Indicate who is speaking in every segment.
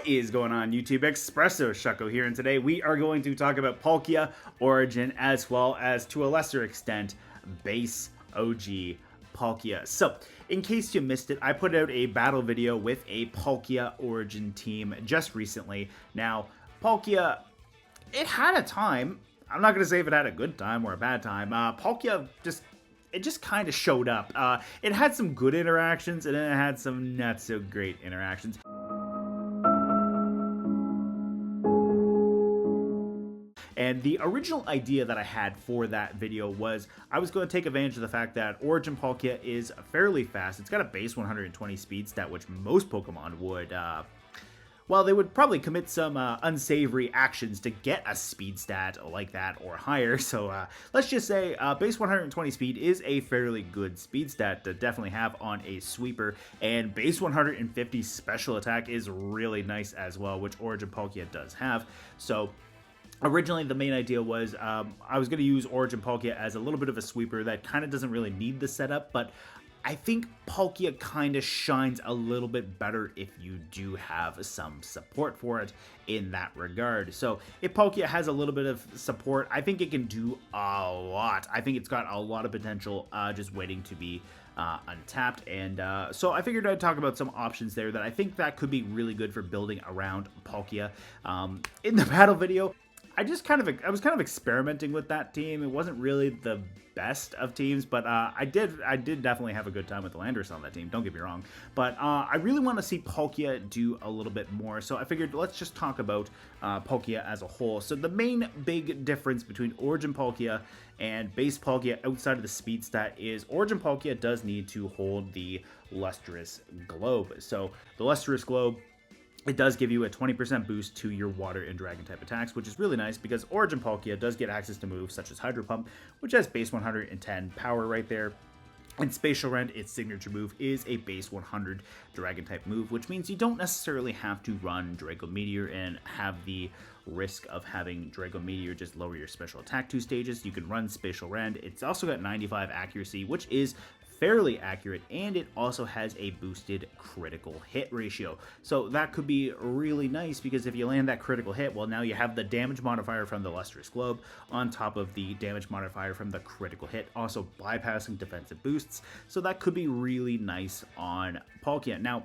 Speaker 1: What is going on, YouTube? Espresso Shucko here, and today we are going to talk about Palkia Origin as well as, to a lesser extent, base OG Palkia. So, in case you missed it, I put out a battle video with a Palkia Origin team just recently. Now, Palkia, it had a time. I'm not going to say if it had a good time or a bad time. Palkia just kind of showed up. It had some good interactions, and then it had some not so great interactions. And the original idea that I had for that video was I was going to take advantage of the fact that Origin Palkia is fairly fast. It's got a base 120 speed stat, which most Pokemon would, well, they would probably commit some unsavory actions to get a speed stat like that or higher. So let's just say base 120 speed is a fairly good speed stat to definitely have on a sweeper. And base 150 special attack is really nice as well, which Origin Palkia does have. So originally, the main idea was I was going to use Origin Palkia as a little bit of a sweeper that kind of doesn't really need the setup, but I think Palkia kind of shines a little bit better if you do have some support for it in that regard. So if Palkia has a little bit of support, I think it can do a lot. I think it's got a lot of potential just waiting to be untapped, and so I figured I'd talk about some options there that I think that could be really good for building around Palkia. In the battle video, I was kind of experimenting with that team. It wasn't really the best of teams, but I did definitely have a good time with the Landorus on that team. Don't get me wrong, but I really want to see Palkia do a little bit more. So I figured let's just talk about Palkia as a whole. So the main big difference between Origin Palkia and base Palkia outside of the speed stat is Origin Palkia does need to hold the Lustrous Globe. So the Lustrous Globe, it does give you a 20% boost to your water and dragon type attacks, which is really nice because Origin Palkia does get access to moves such as Hydro Pump, which has base 110 power right there. And Spacial Rend, its signature move, is a base 100 dragon type move, which means you don't necessarily have to run Draco Meteor and have the risk of having Draco Meteor just lower your special attack 2 stages. You can run Spacial Rend. It's also got 95 accuracy, which is fairly accurate, and it also has a boosted critical hit ratio. So that could be really nice because if you land that critical hit, well, now you have the damage modifier from the Lustrous Globe on top of the damage modifier from the critical hit, also bypassing defensive boosts. So that could be really nice on Palkia. Now,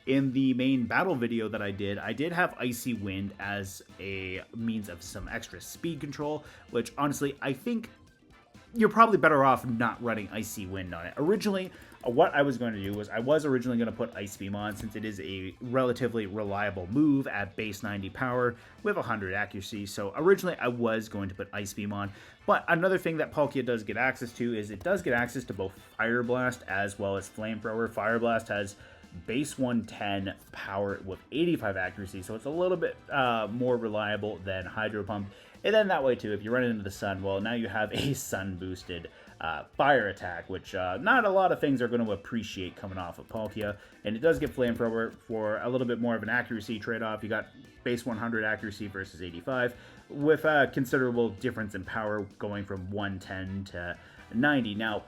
Speaker 1: in the main battle video that I did have Icy Wind as a means of some extra speed control, which honestly, I think you're probably better off not running Icy Wind on it. Originally, what I was going to do was I was originally going to put Ice Beam on since it is a relatively reliable move at base 90 power with 100 accuracy. So originally I was going to put Ice Beam on. But another thing that Palkia does get access to is it does get access to both Fire Blast as well as Flamethrower. Fire Blast has base 110 power with 85 accuracy, so it's a little bit more reliable than Hydro Pump. And then that way too, if you run into the sun, well, now you have a sun boosted fire attack, which not a lot of things are going to appreciate coming off of Palkia. And it does get Flamethrower for a little bit more of an accuracy trade-off. You got base 100 accuracy versus 85, with a considerable difference in power going from 110 to 90. Now,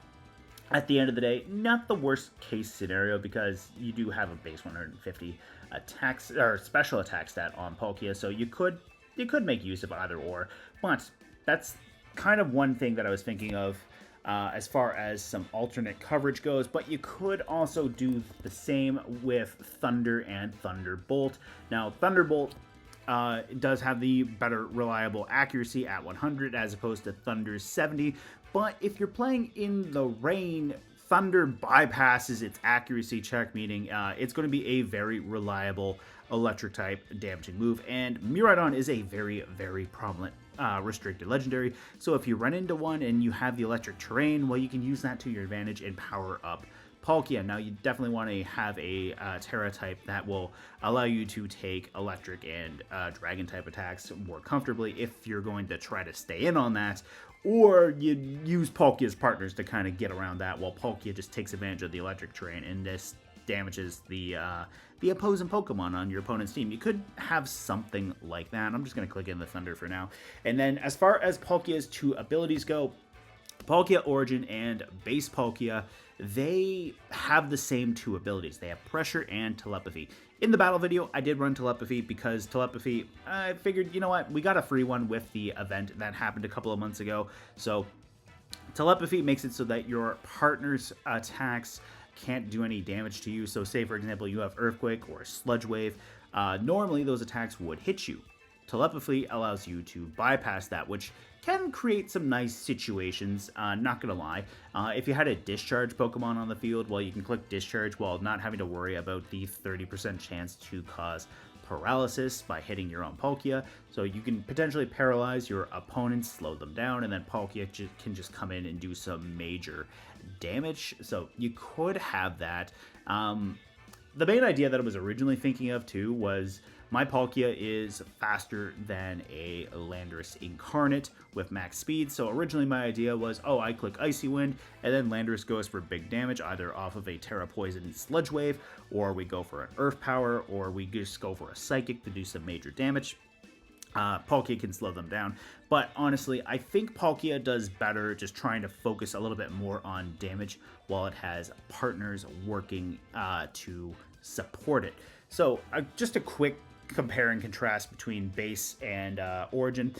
Speaker 1: at the end of the day, not the worst case scenario because you do have a base 150 attacks or special attack stat on Palkia, so you could make use of either or. But that's kind of one thing that I was thinking of as far as some alternate coverage goes. But you could also do the same with Thunder and Thunderbolt. Now, Thunderbolt does have the better reliable accuracy at 100 as opposed to Thunder's 70. But if you're playing in the rain, Thunder bypasses its accuracy check, meaning it's going to be a very reliable electric type damaging move. And Miraidon is a very, very prominent restricted legendary. So if you run into one and you have the electric terrain, well, you can use that to your advantage and power up Palkia. Now, you definitely want to have a Terra type that will allow you to take electric and dragon type attacks more comfortably if you're going to try to stay in on that, or you use Palkia's partners to kind of get around that while Palkia just takes advantage of the electric terrain and this damages the opposing Pokemon on your opponent's team. You could have something like that. I'm just going to click in the Thunder for now. And then as far as Palkia's 2 abilities go, Palkia Origin and base Palkia, they have the same 2 abilities. They have Pressure and Telepathy. In the battle video, I did run Telepathy because Telepathy, I figured, you know what, we got a free one with the event that happened a couple of months ago, so Telepathy makes it so that your partner's attacks can't do any damage to you. So say, for example, you have Earthquake or Sludge Wave. Normally, those attacks would hit you. Telepathy allows you to bypass that, which can create some nice situations, not gonna lie. If you had a Discharge Pokemon on the field, well, you can click Discharge while not having to worry about the 30% chance to cause paralysis by hitting your own Palkia. So you can potentially paralyze your opponents, slow them down, and then Palkia can just come in and do some major damage. So you could have that. The main idea that I was originally thinking of too was my Palkia is faster than a Landorus Incarnate with max speed. So originally my idea was, oh, I click Icy Wind, and then Landorus goes for big damage, either off of a Terra Poison Sludge Wave, or we go for an Earth Power, or we just go for a Psychic to do some major damage. Palkia can slow them down. But honestly, I think Palkia does better just trying to focus a little bit more on damage while it has partners working to support it. So just a quick compare and contrast between base and Origin.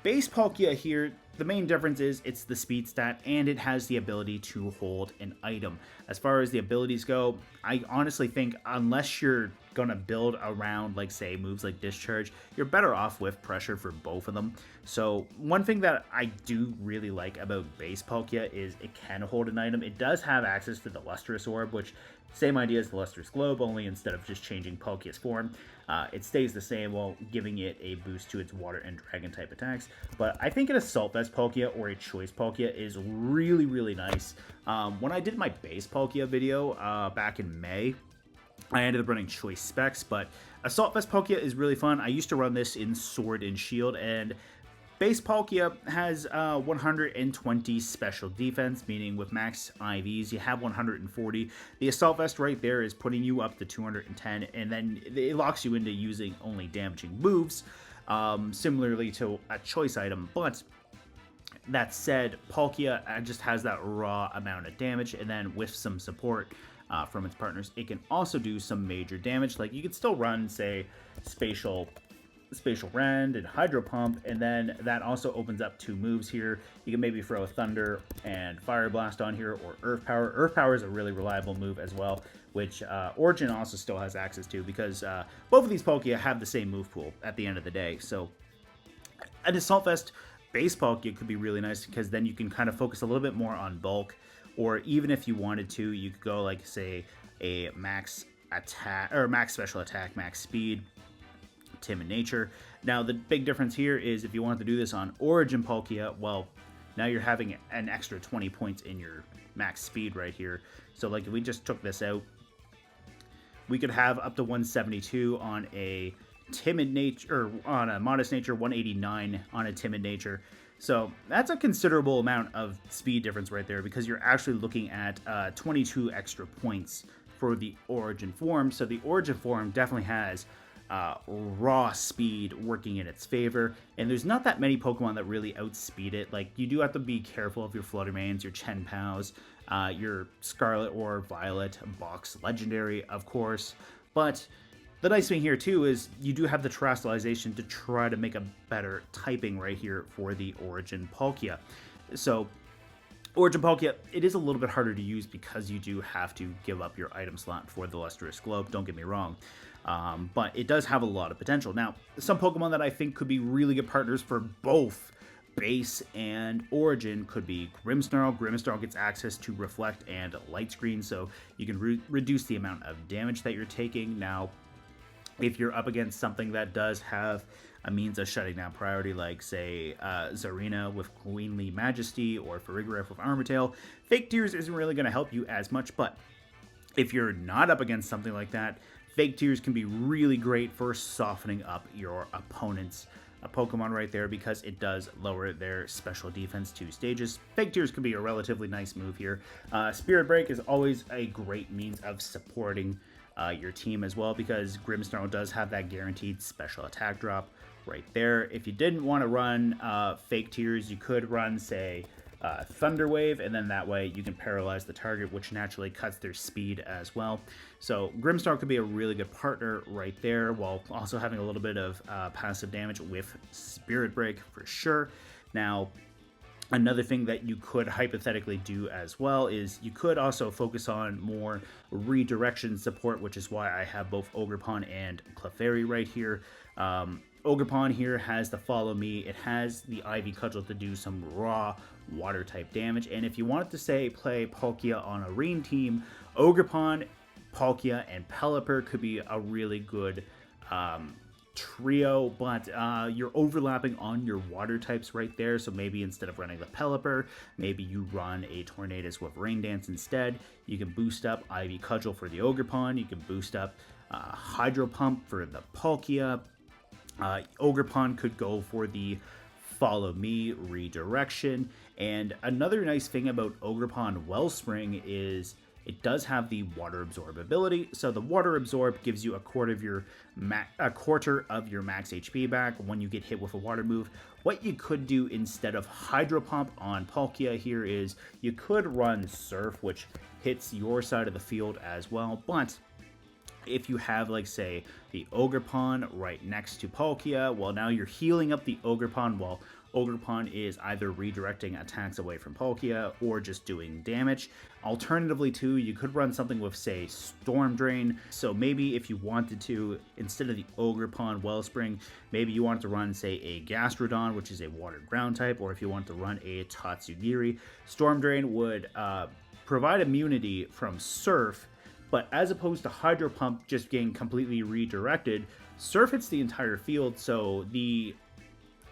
Speaker 1: Base Palkia here, the main difference is it's the speed stat and it has the ability to hold an item. As far as the abilities go, I honestly think unless you're gonna build around, like, say, moves like Discharge, you're better off with Pressure for both of them. So one thing that I do really like about base Palkia is it can hold an item. It does have access to the Lustrous Orb, which same idea as the Lustrous Globe, only instead of just changing Palkia's form, it stays the same while giving it a boost to its water and dragon type attacks. But I think an Assault Vest Palkia or a Choice Palkia is really, really nice. When I did my base Palkia video back in May, I ended up running Choice Specs, but Assault Vest Palkia is really fun. I used to run this in Sword and Shield, and base Palkia has 120 special defense, meaning with max IVs, you have 140. The Assault Vest right there is putting you up to 210, and then it locks you into using only damaging moves, similarly to a choice item. But that said, Palkia just has that raw amount of damage, and then with some support from its partners, it can also do some major damage. Like, you could still run, say, Spacial Rend and Hydro Pump, and then that also opens up two moves here. You can maybe throw Thunder and Fire Blast on here, or Earth Power. Earth Power is a really reliable move as well, which Origin also still has access to, because both of these Palkia have the same move pool at the end of the day. So an Assault Vest base Palkia could be really nice, because then you can kind of focus a little bit more on bulk, or even if you wanted to, you could go like, say, a max attack, or max special attack, max speed, Timid Nature. Now, the big difference here is if you want to do this on Origin Palkia, well, now you're having an extra 20 points in your max speed right here. So, like, if we just took this out, we could have up to 172 on a Timid Nature, or on a Modest Nature, 189 on a Timid Nature. So that's a considerable amount of speed difference right there, because you're actually looking at 22 extra points for the Origin form. So the Origin form definitely has raw speed working in its favor, and there's not that many Pokemon that really outspeed it. Like, you do have to be careful of your Fluttermanes, your Chenpows, your Scarlet or Violet Box Legendary, of course. But the nice thing here too is you do have the Terastallization to try to make a better typing right here for the Origin Palkia. So Origin Palkia, it is a little bit harder to use because you do have to give up your item slot for the Lustrous Globe, don't get me wrong. But it does have a lot of potential. Now, some Pokemon that I think could be really good partners for both base and Origin could be Grimmsnarl. Grimmsnarl gets access to Reflect and Light Screen, so you can reduce the amount of damage that you're taking. Now, if you're up against something that does have a means of shutting down priority, like, say, Zarina with Queenly Majesty, or Farigiraf with Armortail, Fake Tears isn't really going to help you as much. But if you're not up against something like that, Fake Tears can be really great for softening up your opponent's Pokemon right there, because it does lower their special defense 2 stages. Fake Tears could be a relatively nice move here. Spirit Break is always a great means of supporting your team as well, because Grimmsnarl does have that guaranteed special attack drop right there. If you didn't want to run Fake Tears, you could run, say, Thunder Wave, and then that way you can paralyze the target, which naturally cuts their speed as well. So Grimmsnarl could be a really good partner right there, while also having a little bit of passive damage with Spirit Break for sure. Now, another thing that you could hypothetically do as well is you could also focus on more redirection support, which is why I have both Ogerpon and Clefairy right here. Ogerpon here has the Follow Me. It has the Ivy Cudgel to do some raw water type damage. And if you wanted to say play Palkia on a rain team, Ogerpon, Palkia, and Pelipper could be a really good trio, but you're overlapping on your water types right there. So maybe instead of running the Pelipper, maybe you run a Tornadus with Rain Dance instead. You can boost up Ivy Cudgel for the Ogerpon. You can boost up Hydro Pump for the Palkia. Ogerpon could go for the Follow Me redirection. And another nice thing about Ogerpon Wellspring is it does have the Water Absorb ability. So the Water Absorb gives you a quarter of your max HP back when you get hit with a water move. What you could do instead of Hydro Pump on Palkia here is you could run Surf, which hits your side of the field as well. But if you have, like, say, the Ogerpon right next to Palkia, well, now you're healing up the Ogerpon while Ogerpon is either redirecting attacks away from Palkia or just doing damage. Alternatively, too, you could run something with, say, Storm Drain. So maybe if you wanted to, instead of the Ogerpon Wellspring, maybe you want to run, say, a Gastrodon, which is a water ground type, or if you want to run a Tatsugiri. Storm Drain would provide immunity from Surf, but as opposed to Hydro Pump just getting completely redirected, Surf hits the entire field, so the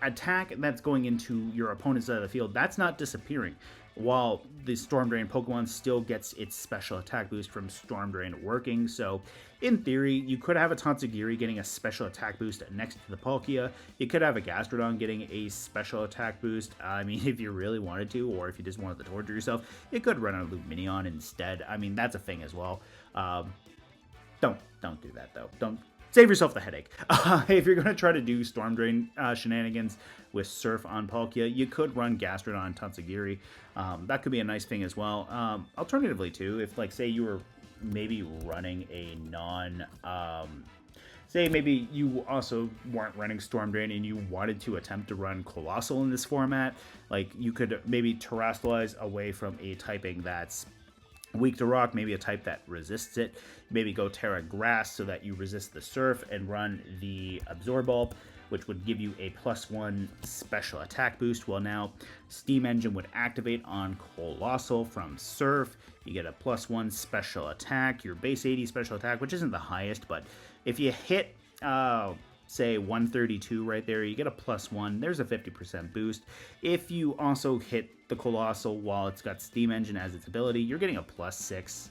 Speaker 1: attack that's going into your opponent's side of the field, that's not disappearing, while the Storm Drain Pokemon still gets its special attack boost from Storm Drain working. So in theory, you could have a Tatsugiri getting a special attack boost next to the Palkia. You could have a Gastrodon getting a special attack boost. I mean, if you really wanted to, or if you just wanted to torture yourself, you could run a Luminion instead. I mean, that's a thing as well. Don't do that, though. Don't save yourself the headache. If you're going to try to do Storm Drain shenanigans with Surf on Palkia, you could run Gastrodon Tatsugiri. That could be a nice thing as well. Alternatively, too, if, like, say you were maybe running a say maybe you also weren't running Storm Drain and you wanted to attempt to run Colossal in this format, like, you could maybe Terrastallize away from a typing that's weak to rock, maybe a type that resists it. Maybe go Terra Grass so that you resist the Surf and run the Absorb Bulb, which would give you a +1 special attack boost. Well, now Steam Engine would activate on Colossal from Surf. You get a +1 special attack, your base 80 special attack, which isn't the highest, but if you hit say 132 right there, you get a +1. There's a 50% boost. If you also hit the Colossal while it's got Steam Engine as its ability, you're getting a +6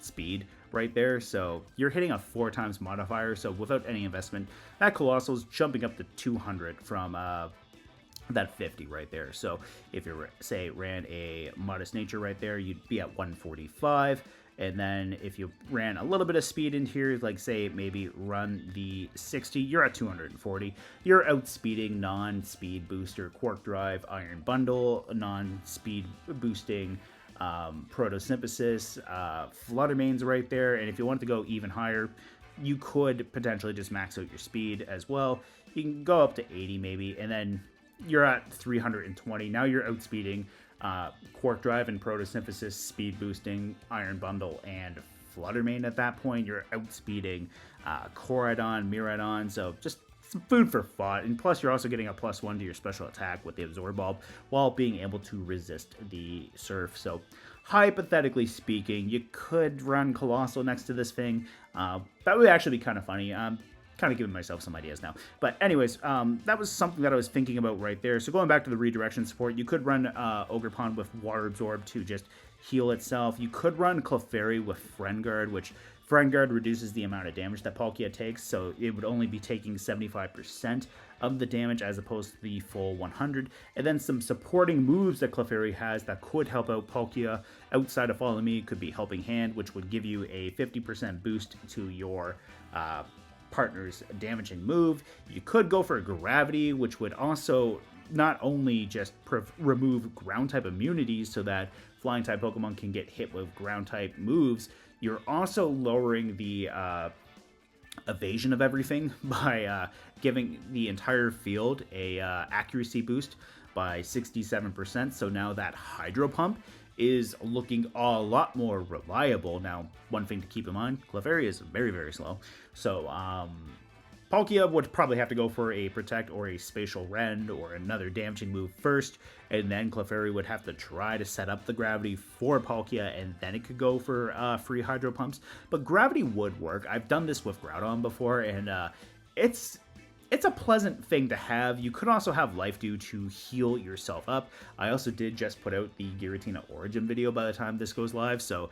Speaker 1: speed right there. So you're hitting a 4 times modifier. So without any investment, that Colossal's jumping up to 200 from that 50 right there. So if you say ran a Modest Nature right there, you'd be at 145. And then if you ran a little bit of speed in here, like say maybe run the 60, you're at 240. You're outspeeding non-speed booster Quark Drive, Iron Bundle, non-speed boosting Photosynthesis, Fluttermane's right there. And if you want to go even higher, you could potentially just max out your speed as well. You can go up to 80 maybe, and then you're at 320. Now you're outspeeding Quark Drive and Photosynthesis, speed boosting Iron Bundle, and Fluttermane at that point. You're outspeeding Koraidon, Miraidon, so just some food for thought. And plus, you're also getting a +1 to your special attack with the Absorb Bulb while being able to resist the Surf. So hypothetically speaking, you could run Colossal next to this thing. That would actually be kind of funny. Kind of giving myself some ideas now. But anyways, that was something that I was thinking about right there. So going back to the redirection support, you could run Ogerpon with Water Absorb to just heal itself. You could run Clefairy with Friend Guard, which Friend Guard reduces the amount of damage that Palkia takes, so it would only be taking 75% of the damage as opposed to the full 100. And then some supporting moves that Clefairy has that could help out Palkia outside of Follow Me could be Helping Hand, which would give you a 50% boost to your partner's damaging move. You could go for Gravity, which would also not only just remove ground type immunities so that flying type Pokemon can get hit with ground type moves, you're also lowering the evasion of everything by giving the entire field a accuracy boost by 67%. So now that Hydro Pump is looking a lot more reliable. Now, one thing to keep in mind, Clefairy is very, very slow. So Palkia would probably have to go for a Protect or a Spacial Rend or another damaging move first, and then Clefairy would have to try to set up the Gravity for Palkia, and then it could go for free Hydro Pumps. But Gravity would work. I've done this with Groudon before, and it's a pleasant thing to have. You could also have Life Dew to heal yourself up. I also did just put out the Giratina Origin video by the time this goes live, so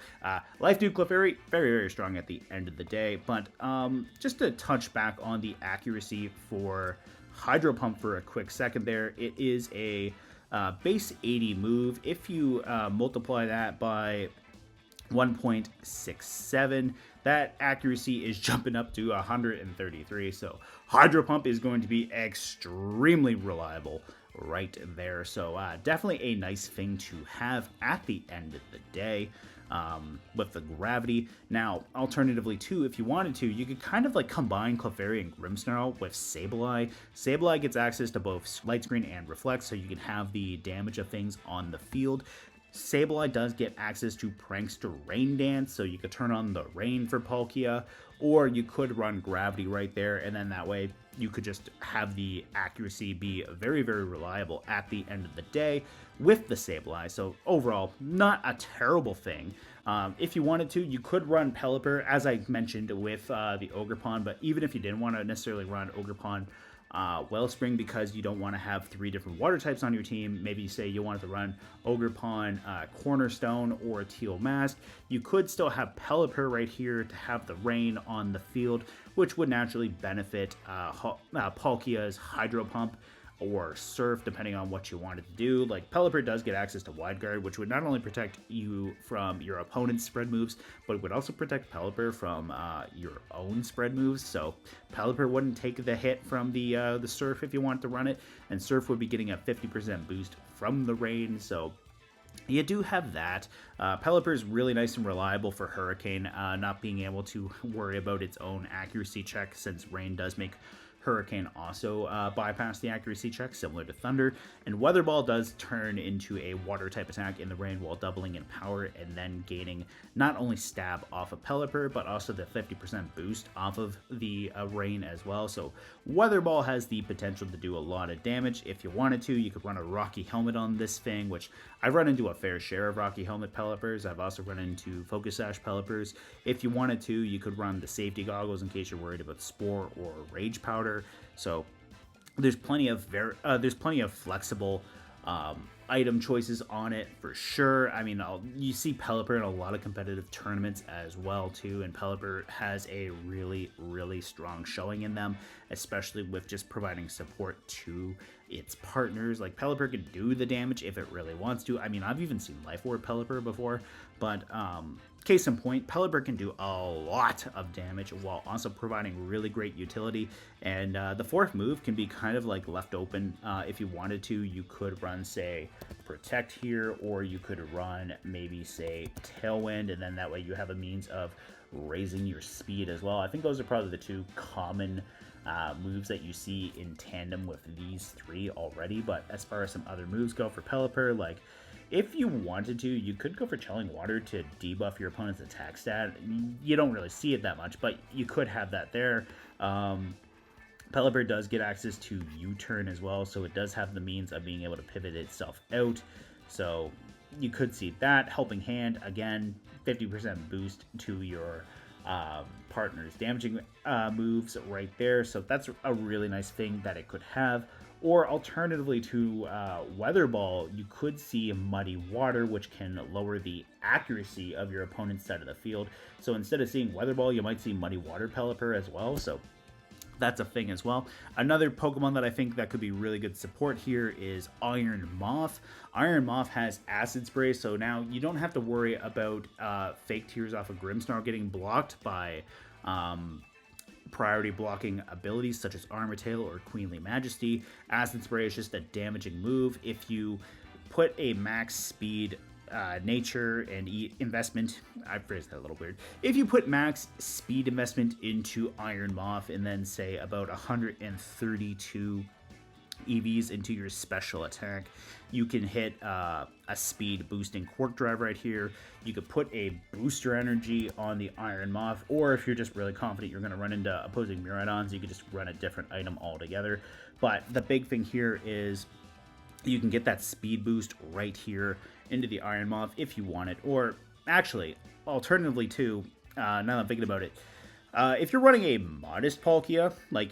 Speaker 1: Life Dew Clefairy, very, very strong at the end of the day. But just to touch back on the accuracy for Hydro Pump for a quick second there, it is a base 80 move. If you multiply that by 1.67, that accuracy is jumping up to 133. So Hydro Pump is going to be extremely reliable right there. So definitely a nice thing to have at the end of the day with the Gravity. Now, alternatively too, if you wanted to, you could kind of like combine Clefairy and Grimmsnarl with Sableye. Sableye gets access to both Light Screen and Reflect, so you can have the damage of things on the field. Sableye does get access to Prankster Rain Dance, so you could turn on the rain for Palkia, or you could run Gravity right there, and then that way you could just have the accuracy be very, very reliable at the end of the day with the Sableye. So overall, not a terrible thing. If you wanted to, you could run Pelipper, as I mentioned with the Ogerpon, but even if you didn't want to necessarily run Ogerpon, Wellspring, because you don't want to have 3 different water types on your team. Maybe say you wanted to run Ogerpon, Cornerstone, or Teal Mask. You could still have Pelipper right here to have the rain on the field, which would naturally benefit Palkia's Hydro Pump or Surf, depending on what you wanted to do. Like, Pelipper does get access to Wide Guard, which would not only protect you from your opponent's spread moves, but it would also protect Pelipper from your own spread moves. So Pelipper wouldn't take the hit from the Surf if you wanted to run it, and Surf would be getting a 50% boost from the rain. So you do have that. Pelipper is really nice and reliable for Hurricane, not being able to worry about its own accuracy check, since rain does make Hurricane also bypass the accuracy check, similar to Thunder. And Weather Ball does turn into a water type attack in the rain while doubling in power and then gaining not only stab off of Pelipper, but also the 50% boost off of the rain as well. So Weather Ball has the potential to do a lot of damage. If you wanted to, you could run a Rocky Helmet on this thing, which I've run into a fair share of Rocky Helmet Pelippers. I've also run into Focus Sash Pelippers. If you wanted to, you could run the Safety Goggles in case you're worried about Spore or Rage Powder. So there's plenty of flexible item choices on it for sure. I mean, you see Pelipper in a lot of competitive tournaments as well too, and Pelipper has a really, really strong showing in them, especially with just providing support to its partners. Like, Pelipper can do the damage if it really wants to. I mean, I've even seen Life Orb Pelipper before, but case in point, Pelipper can do a lot of damage while also providing really great utility. And the fourth move can be kind of like left open. If you wanted to, you could run, say, Protect here, or you could run maybe, say, Tailwind, and then that way you have a means of raising your speed as well. I think those are probably the 2 common moves that you see in tandem with these 3 already. But as far as some other moves go for Pelipper, like, if you wanted to, you could go for Chilling Water to debuff your opponent's attack stat. You don't really see it that much, but you could have that there. Pelipper does get access to U-Turn as well, so it does have the means of being able to pivot itself out. So you could see that. Helping Hand, again, 50% boost to your partner's damaging moves right there. So that's a really nice thing that it could have. Or alternatively to Weather Ball, you could see Muddy Water, which can lower the accuracy of your opponent's side of the field. So instead of seeing Weather Ball, you might see Muddy Water Pelipper as well. So that's a thing as well. Another Pokemon that I think that could be really good support here is Iron Moth. Iron Moth has Acid Spray, so now you don't have to worry about Fake Tears off of Grimmsnarl getting blocked by priority blocking abilities such as Armor Tail or Queenly Majesty. Acid Spray is just a damaging move. If you put a max speed nature and investment, I phrased that a little weird. If you put max speed investment into Iron Moth and then say about 132 EVs into your special attack, you can hit a speed boosting Quark Drive right here. You could put a booster energy on the Iron Moth, or if you're just really confident you're going to run into opposing Miraidons, you could just run a different item altogether. But the big thing here is you can get that speed boost right here into the Iron Moth if you want it. Or actually, alternatively too, now that I'm thinking about it, if you're running a modest Palkia, like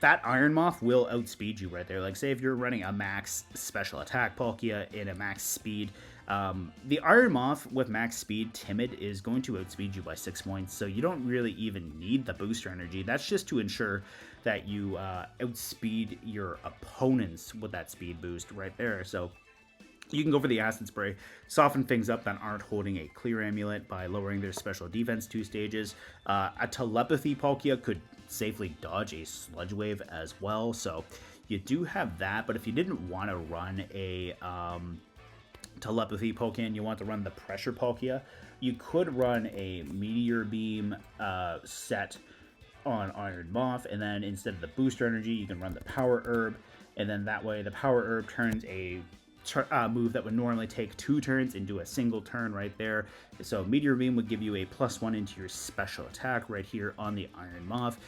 Speaker 1: that Iron Moth will outspeed you right there. Like, say if you're running a max special attack Palkia and a max speed, the Iron Moth with max speed, Timid, is going to outspeed you by 6 points, so you don't really even need the booster energy. That's just to ensure that you outspeed your opponents with that speed boost right there. So you can go for the Acid Spray, soften things up that aren't holding a Clear Amulet by lowering their special defense 2 stages. A Telepathy Palkia could safely dodge a Sludge Wave as well, so you do have that. But if you didn't want to run a Telepathy Palkia and you want to run the Pressure Palkia, you could run a Meteor Beam set on Iron Moth, and then instead of the booster energy, you can run the Power Herb, and then that way the Power Herb turns a move that would normally take 2 turns into a single turn right there. So Meteor Beam would give you a +1 into your special attack right here on the Iron Moth.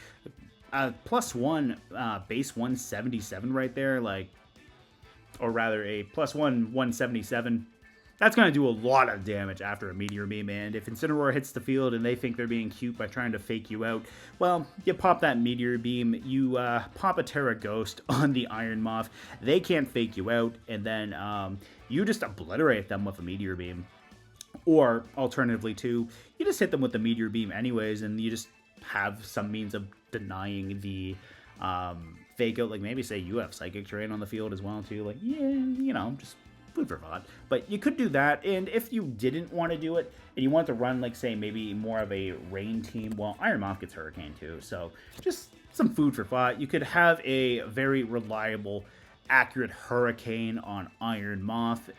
Speaker 1: +1 base 177 right there, like, or rather a +1 177. That's going to do a lot of damage after a Meteor Beam, and if Incineroar hits the field and they think they're being cute by trying to fake you out, well, you pop that Meteor Beam, you pop a Terra Ghost on the Iron Moth, they can't fake you out, and then you just obliterate them with a Meteor Beam. Or, alternatively too, you just hit them with the Meteor Beam anyways, and you just have some means of denying the fake out, like maybe say you have Psychic Terrain on the field as well too, like, yeah, you know, just food for thought. But you could do that, and if you didn't want to do it, and you want to run, like, say, maybe more of a rain team, well, Iron Moth gets Hurricane too, so just some food for thought. You could have a very reliable, accurate Hurricane on Iron Moth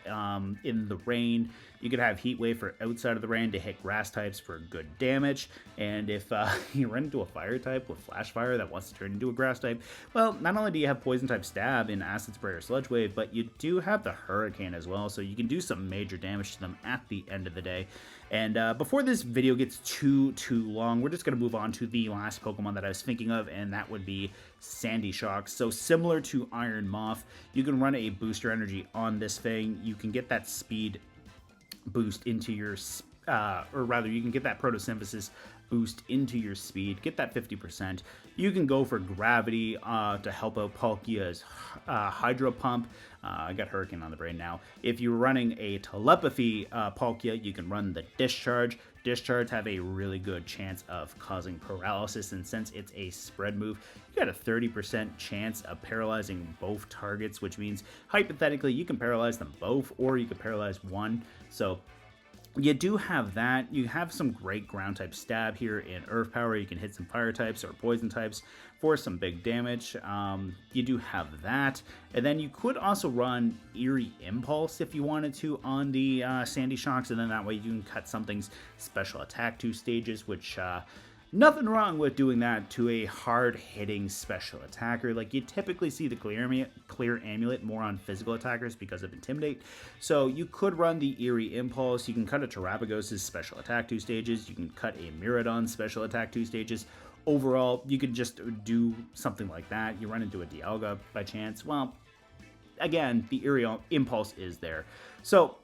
Speaker 1: in the rain. You could have Heat Wave for outside of the rain to hit grass types for good damage, and if you run into a fire type with Flash Fire that wants to turn into a grass type, well, not only do you have Poison type Stab in Acid Spray or Sludge Wave, but you do have the Hurricane as well, so you can do some major damage to them at the end of the day. And before this video gets too long, we're just going to move on to the last Pokemon that I was thinking of, and that would be Sandy Shock. So similar to Iron Moth, you can run a booster energy on this thing. You can get that speed boost into your, or rather, you can get that Photosynthesis boost into your speed, get that 50%. You can go for Gravity to help out Palkia's Hydro Pump. I got Hurricane on the brain now. If you're running a Telepathy Palkia, you can run the Discharge. Discharge have a really good chance of causing paralysis, and since it's a spread move, you got a 30% chance of paralyzing both targets, which means hypothetically you can paralyze them both, or you can paralyze one. So you do have that. You have some great ground type stab here in Earth Power. You can hit some fire types or poison types for some big damage. You do have that. And then you could also run Eerie Impulse if you wanted to on the Sandy Shocks, and then that way you can cut something's special attack 2 stages, which nothing wrong with doing that to a hard-hitting special attacker. Like, you typically see the Clear Amulet more on physical attackers because of Intimidate. So you could run the Eerie Impulse. You can cut a Terrapagos' special attack 2 stages. You can cut a Miraidon's special attack 2 stages. Overall, you could just do something like that. You run into a Dialga by chance. Well, again, the Eerie Impulse is there. So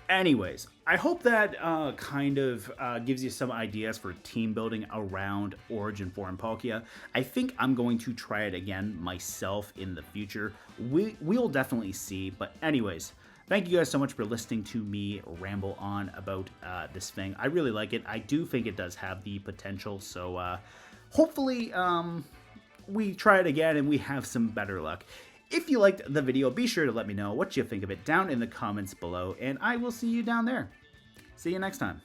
Speaker 1: anyways, I hope that kind of gives you some ideas for team building around Origin Form Palkia. I think I'm going to try it again myself in the future. We'll definitely see. But anyways, thank you guys so much for listening to me ramble on about this thing. I really like it. I do think it does have the potential. So hopefully we try it again and we have some better luck. If you liked the video, be sure to let me know what you think of it down in the comments below, and I will see you down there. See you next time.